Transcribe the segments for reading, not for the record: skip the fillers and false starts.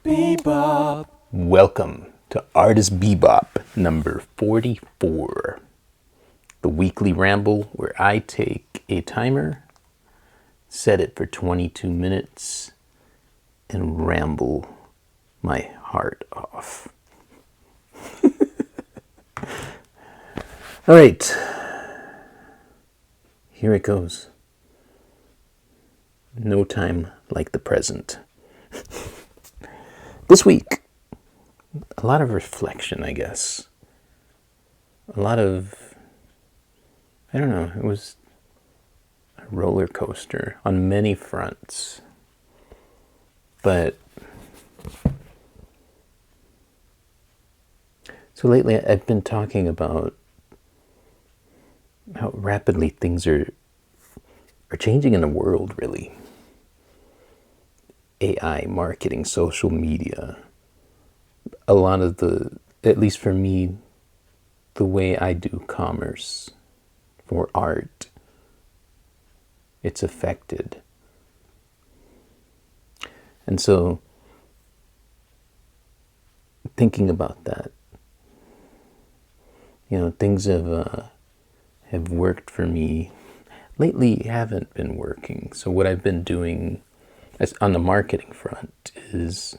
Bebop. Welcome to Artist Bebop number 44, the weekly ramble where I take a timer, set it for 22 minutes, and ramble my heart off. All right, here it goes. No time like the present. This week, a lot of reflection, I guess. A lot of, I don't know, it was a roller coaster on many fronts. But, so lately I've been talking about how rapidly things are changing in the world, really. AI, marketing, social media, a lot of the, at least for me, the way I do commerce for art, it's affected. And so, thinking about that, you know, things have worked for me. Lately, haven't been working. So what I've been doing on the marketing front is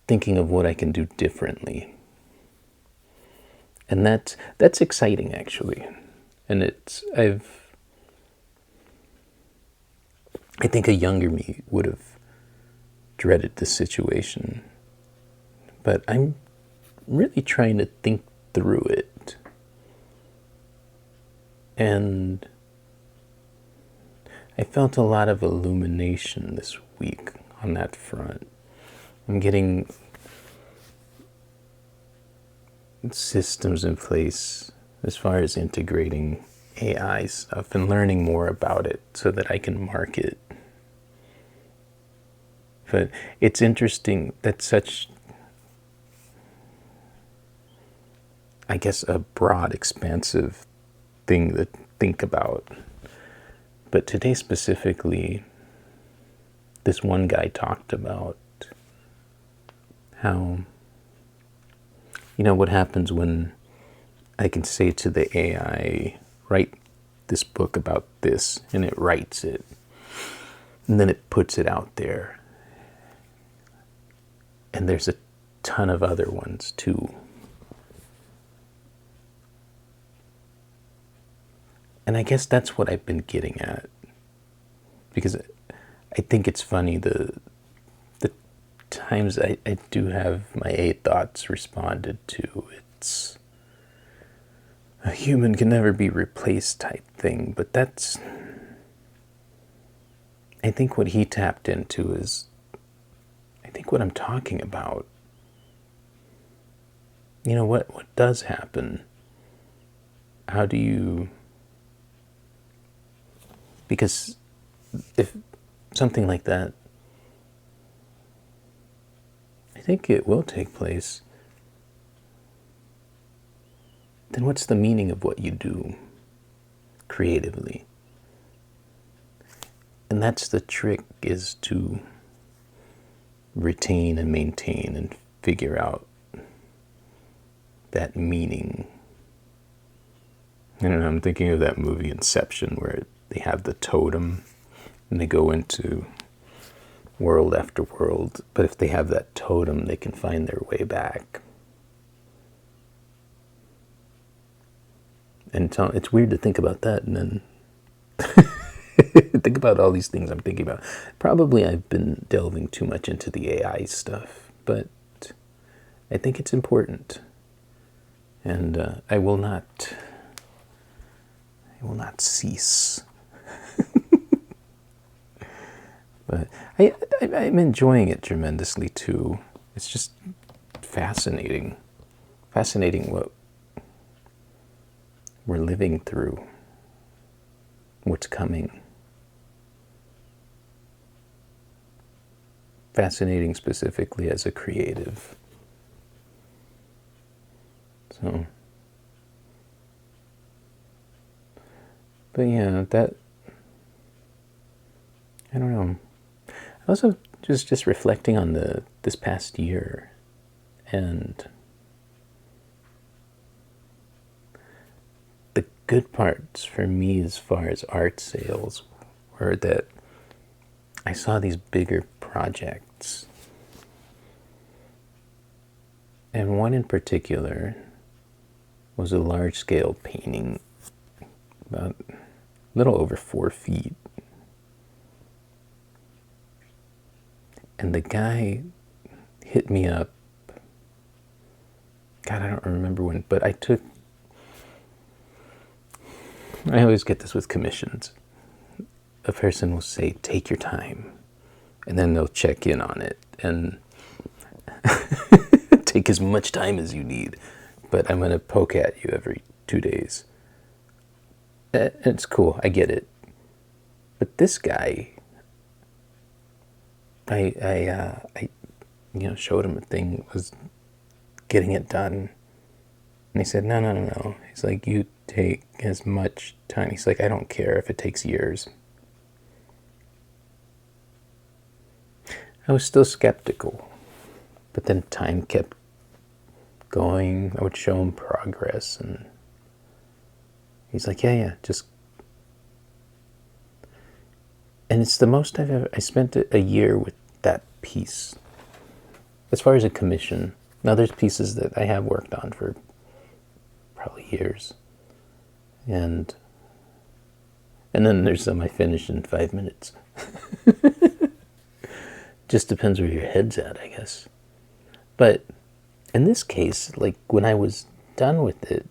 thinking of what I can do differently. And that's exciting, actually. And I think a younger me would have dreaded the situation. But I'm really trying to think through it. And I felt a lot of illumination this week on that front. I'm getting systems in place as far as integrating AI stuff and learning more about it so that I can market. But it's interesting that such, I guess, a broad, expansive thing to think about. But today specifically, this one guy talked about how, you know, what happens when I can say to the AI, write this book about this, and it writes it, and then it puts it out there. And there's a ton of other ones too. And I guess that's what I've been getting at. Because I think it's funny, the times I do have my 8 thoughts responded to, it's a human can never be replaced type thing. But that's, I think what he tapped into is, I think what I'm talking about. You know, what does happen? How do you, because if something like that, I think it will take place, then what's the meaning of what you do creatively? And that's the trick, is to retain and maintain and figure out that meaning. I don't know, I'm thinking of that movie Inception where they have the totem and they go into world after world, but if they have that totem, they can find their way back. And it's weird to think about that and then think about all these things I'm thinking about. Probably I've been delving too much into the AI stuff, but I think it's important. And I will not cease. But I'm enjoying it tremendously too. It's just fascinating what we're living through, what's coming. Fascinating specifically as a creative. So, but yeah, that, I don't know. I also just reflecting on this past year, and the good parts for me as far as art sales were that I saw these bigger projects, and one in particular was a large-scale painting about a little over 4 feet. And the guy hit me up. God, I don't remember when, but I always get this with commissions. A person will say, take your time, and then they'll check in on it and take as much time as you need, but I'm going to poke at you every 2 days. It's cool, I get it. But this guy, I showed him a thing, was getting it done, and he said, no. He's like, you take as much time. He's like, I don't care if it takes years. I was still skeptical, but then time kept going. I would show him progress, and he's like, yeah, just. And it's the most I've ever. I spent a year with that piece. As far as a commission, now there's pieces that I have worked on for probably years, and then there's some I finish in 5 minutes. Just depends where your head's at, I guess. But in this case, like when I was done with it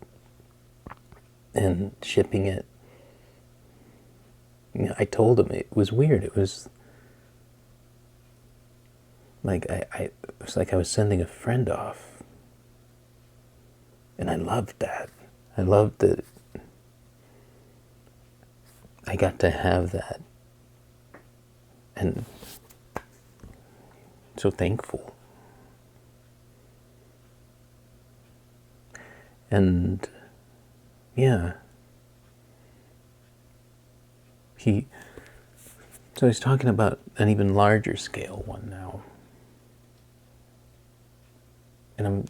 and shipping it, I told him it was weird. It was like it was like I was sending a friend off, and I loved that. I loved that I got to have that, and so thankful. And yeah, so he's talking about an even larger scale one now, and I'm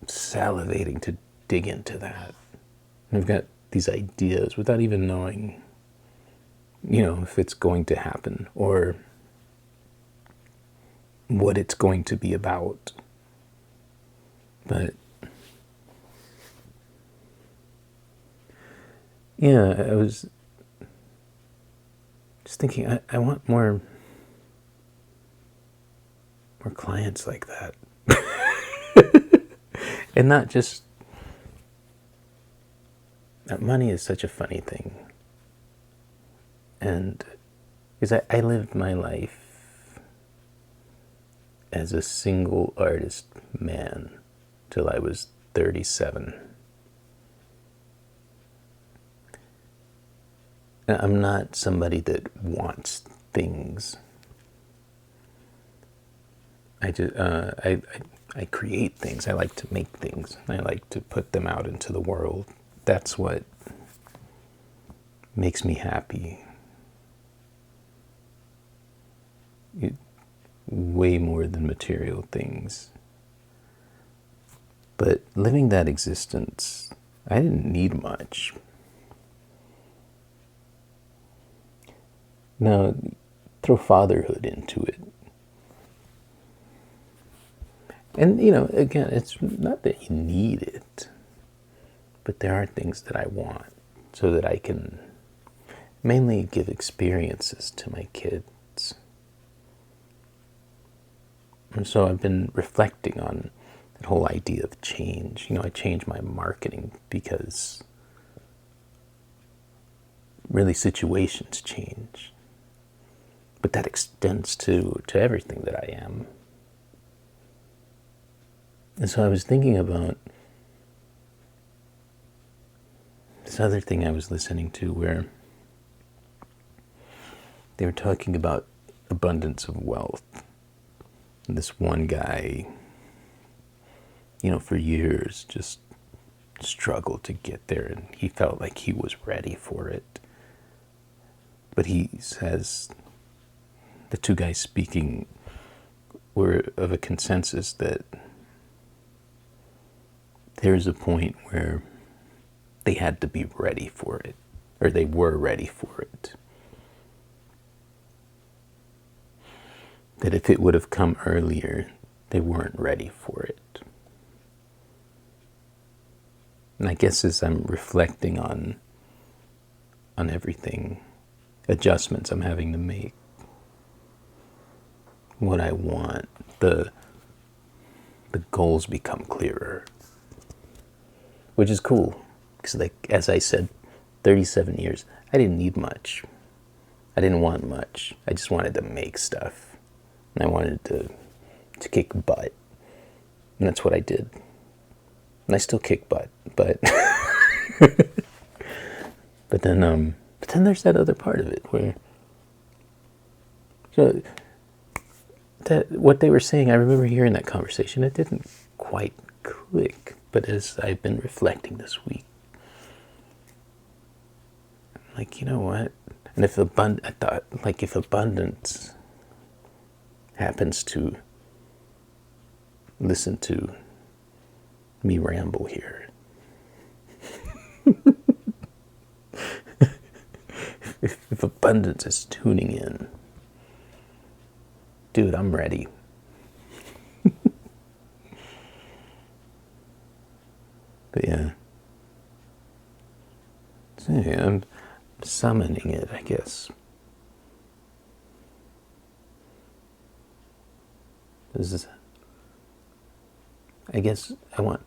salivating to dig into that. And I've got these ideas without even knowing, if it's going to happen or what it's going to be about. But yeah, I was just thinking, I want more clients like that. And not just, money is such a funny thing. And because I lived my life as a single artist man till I was 37. I'm not somebody that wants things. I create things. I like to make things. I like to put them out into the world. That's what makes me happy. Way more than material things. But living that existence, I didn't need much. Now, throw fatherhood into it. And, again, it's not that you need it, but there are things that I want so that I can mainly give experiences to my kids. And so I've been reflecting on that whole idea of change. I changed my marketing because really situations change. But that extends to everything that I am. And so I was thinking about this other thing I was listening to where they were talking about abundance of wealth. And this one guy, for years just struggled to get there, and he felt like he was ready for it. But he says the two guys speaking were of a consensus that there's a point where they had to be ready for it, or they were ready for it. That if it would have come earlier, they weren't ready for it. And I guess as I'm reflecting on everything, adjustments I'm having to make, what I want, the goals become clearer, which is cool. Because, like, as I said, 37 years, I didn't need much. I didn't want much. I just wanted to make stuff. And I wanted to kick butt. And that's what I did. And I still kick butt, but but then there's that other part of it where, so that what they were saying, I remember hearing that conversation. It didn't quite click, but as I've been reflecting this week, I'm like, you know what? And if I thought, like, if abundance happens to listen to me ramble here, if abundance is tuning in, dude, I'm ready. But yeah. So yeah, I'm summoning it, I guess. I guess I want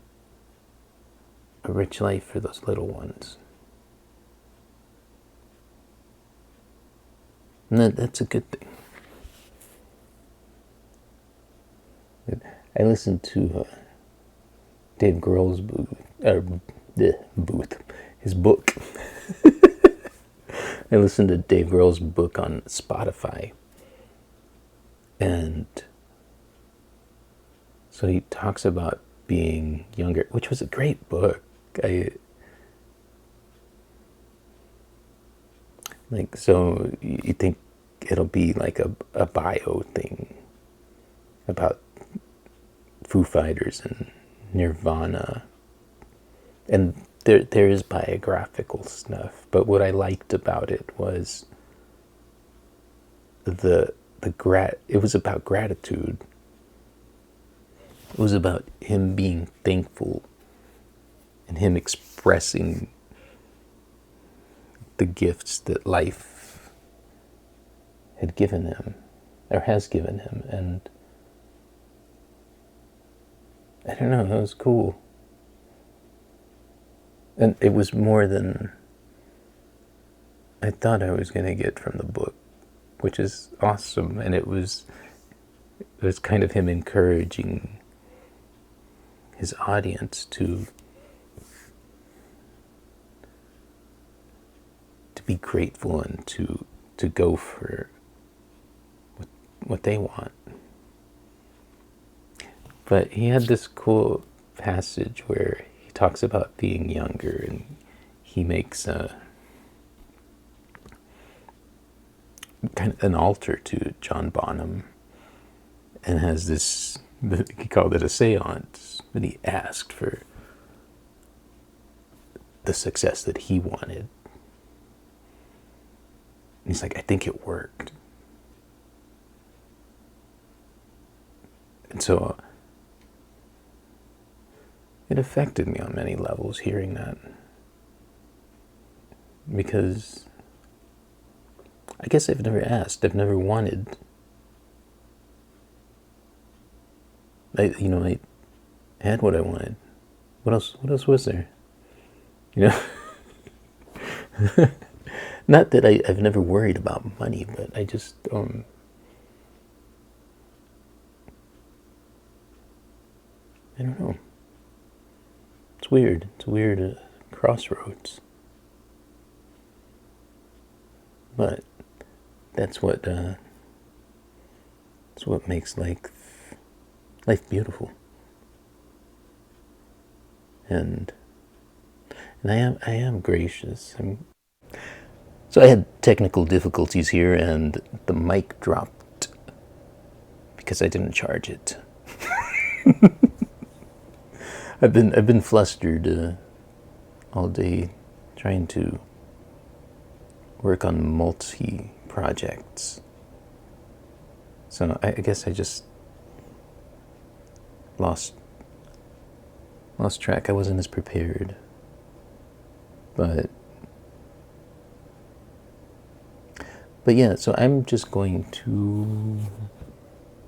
a rich life for those little ones. And that's a good thing. I listened to Dave Grohl's his book. I listened to Dave Grohl's book on Spotify. And so he talks about being younger, which was a great book. So you think it'll be like a bio thing about Foo Fighters and Nirvana, and there is biographical stuff, but what I liked about it was it was about gratitude. It was about him being thankful and him expressing the gifts that life had given him, or has given him, and I don't know, that was cool. And it was more than I thought I was going to get from the book, which is awesome. And it was kind of him encouraging his audience to be grateful and to go for what they want. But he had this cool passage where he talks about being younger, and he makes kind of an altar to John Bonham, and has this, he called it a seance, and he asked for the success that he wanted. And he's like, I think it worked. And so it affected me on many levels hearing that, because I guess I've never asked, I've never wanted. I had what I wanted. What else was there? Not that I've never worried about money, but I just I don't know. It's weird. It's a weird crossroads. But that's what makes life beautiful. And I am gracious. So I had technical difficulties here, and the mic dropped because I didn't charge it. I've been flustered all day trying to work on multi projects. So I guess I just lost track. I wasn't as prepared. But yeah, so I'm just going to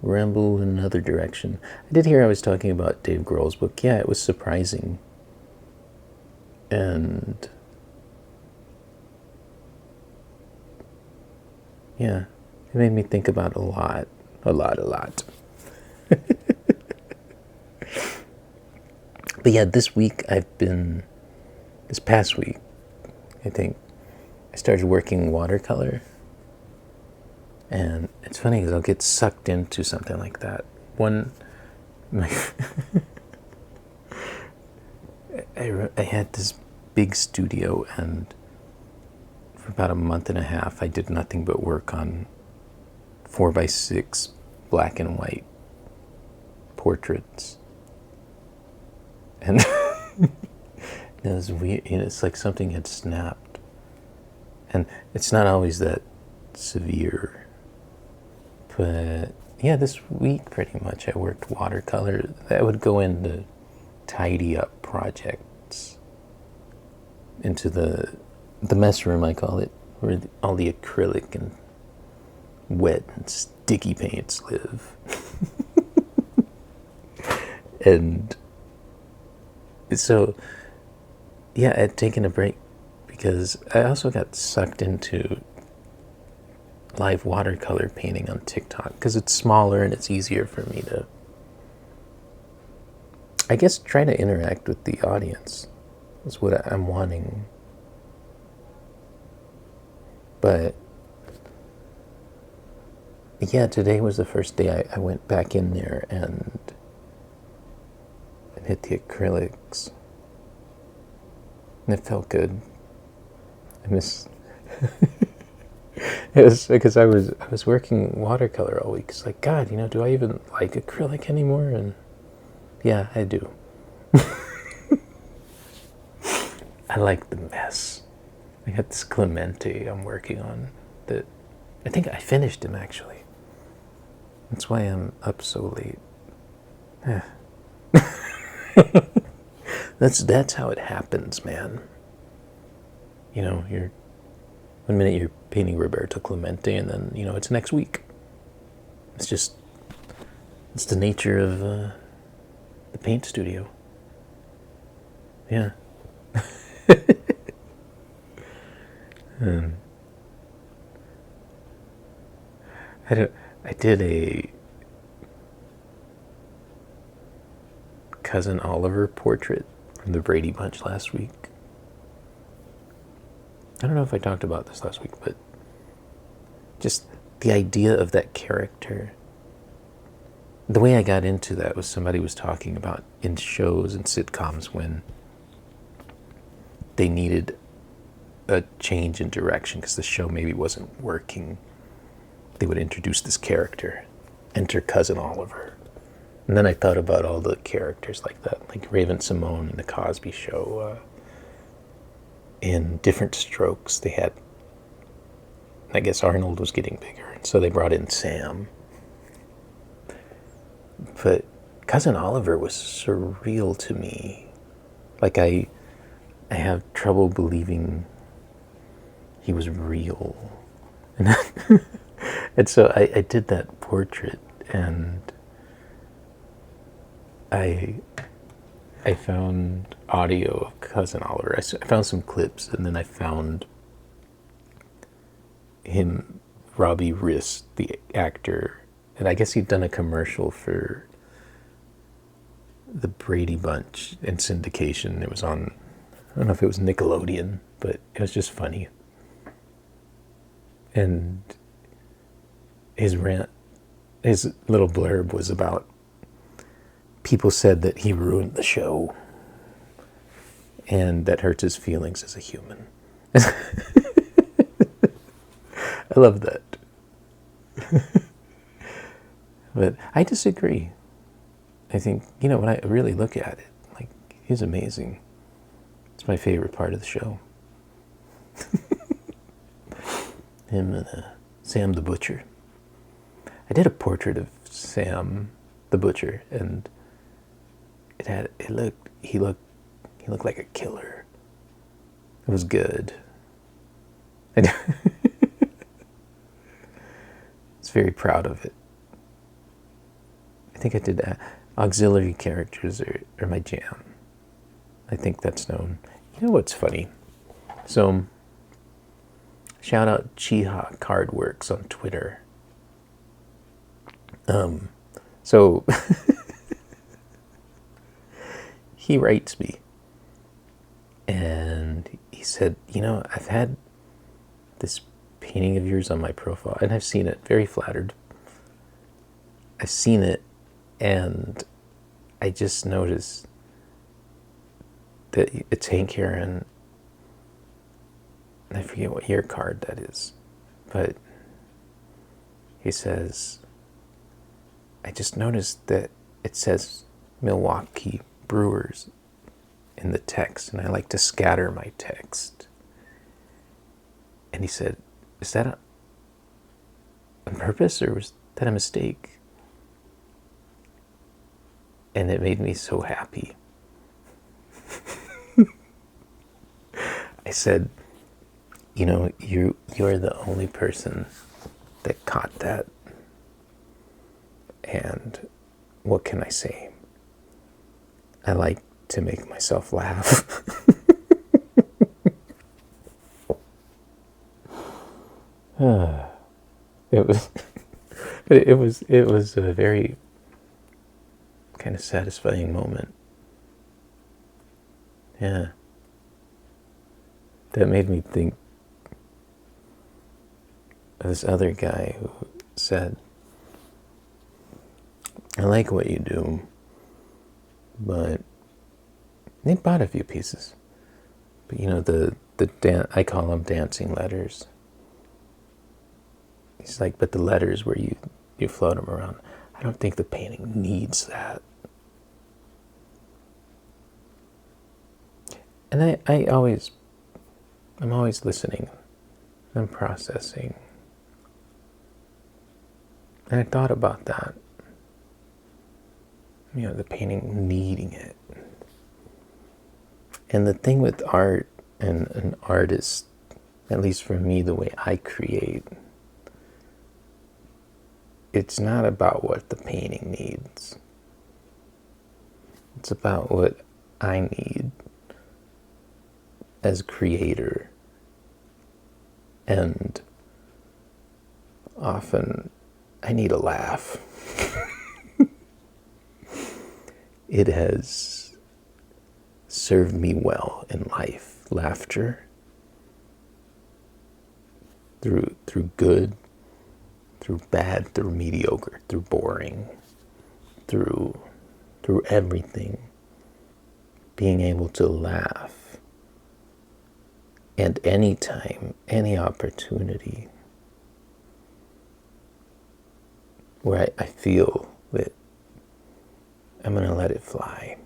ramble in another direction. I did hear I was talking about Dave Grohl's book. Yeah, it was surprising. And yeah, it made me think about a lot. But yeah, this past week, I think, I started working watercolor. And it's funny because I'll get sucked into something like that. I had this big studio, and for about a month and a half, I did nothing but work on 4x6 black and white portraits. And it was weird. It's like something had snapped. And it's not always that severe. But yeah, this week pretty much I worked watercolor. That would go into tidy up projects. Into the mess room, I call it, where all the acrylic and wet and sticky paints live. And so, yeah, I'd taken a break because I also got sucked into live watercolor painting on TikTok because it's smaller and it's easier for me to, I guess, try to interact with the audience is what I'm wanting. But yeah, today was the first day I went back in there and hit the acrylics. And it felt good. I miss it was because I was working watercolor all week. It's like, God, do I even like acrylic anymore? And yeah, I do. I like the mess. I got this Clemente I'm working on that I think I finished him actually. That's why I'm up so late. That's how it happens, man. You're one minute you're painting Roberto Clemente, and then it's next week. It's the nature of the paint studio. Yeah. I did a Cousin Oliver portrait from the Brady Bunch last week. I don't know if I talked about this last week, but just the idea of that character. The way I got into that was somebody was talking about in shows and sitcoms when they needed a change in direction because the show maybe wasn't working. They would introduce this character, enter Cousin Oliver. And then I thought about all the characters like that, like Raven Simone in The Cosby Show. In Different Strokes, they had, I guess Arnold was getting bigger, so they brought in Sam. But Cousin Oliver was surreal to me. Like I have trouble believing he was real. And so I did that portrait, and I found audio of Cousin Oliver. I found some clips, and then I found him, Robbie Rist, the actor, and I guess he'd done a commercial for the Brady Bunch in syndication. It was on, I don't know if it was Nickelodeon, but it was just funny. And his little blurb was about people said that he ruined the show, and that hurts his feelings as a human. I love that. But I disagree. I think, when I really look at it, like, he's amazing. It's my favorite part of the show. Him and Sam the Butcher. I did a portrait of Sam the Butcher, and he looked like a killer. It was good. I was very proud of it. I think I did that. Auxiliary characters are my jam. I think that's known. You know what's funny? So, shout out Chiha Cardworks on Twitter. So he writes me, and he said, I've had this painting of yours on my profile, and I've seen it. Very flattered. I've seen it, and I just noticed that it's Hank Aaron. I forget what year card that is, but he says, I just noticed that it says Milwaukee Brewers in the text, and I like to scatter my text. And he said, is that on purpose, or was that a mistake? And it made me so happy. I said, you're the only person that caught that. And what can I say? I like to make myself laugh. It was a very kind of satisfying moment. Yeah. That made me think of this other guy who said, I like what you do, but they bought a few pieces. But I call them dancing letters. He's like, but the letters where you float them around, I don't think the painting needs that. And I'm always listening and processing. And I thought about that. The painting needing it. And the thing with art and an artist, at least for me, the way I create, it's not about what the painting needs. It's about what I need as a creator. And often I need a laugh. It has served me well in life. Laughter. Through good, through bad, through mediocre, through boring, through everything. Being able to laugh. And anytime, any opportunity where I feel that I'm going to let it fly.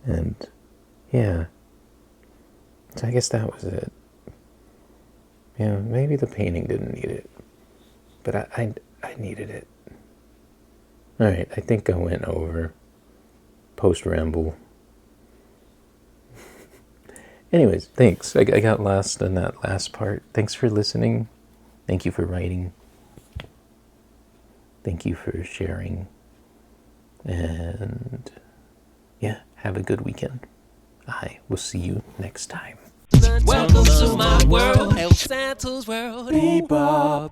And yeah, so I guess that was it. Maybe the painting didn't need it, but I needed it. All right, I think I went over post-ramble. Anyways, thanks. I got lost in that last part. Thanks for listening. Thank you for writing. Thank you for sharing. And yeah, have a good weekend. I will see you next time. Welcome to my world, El Santos world. Bebop.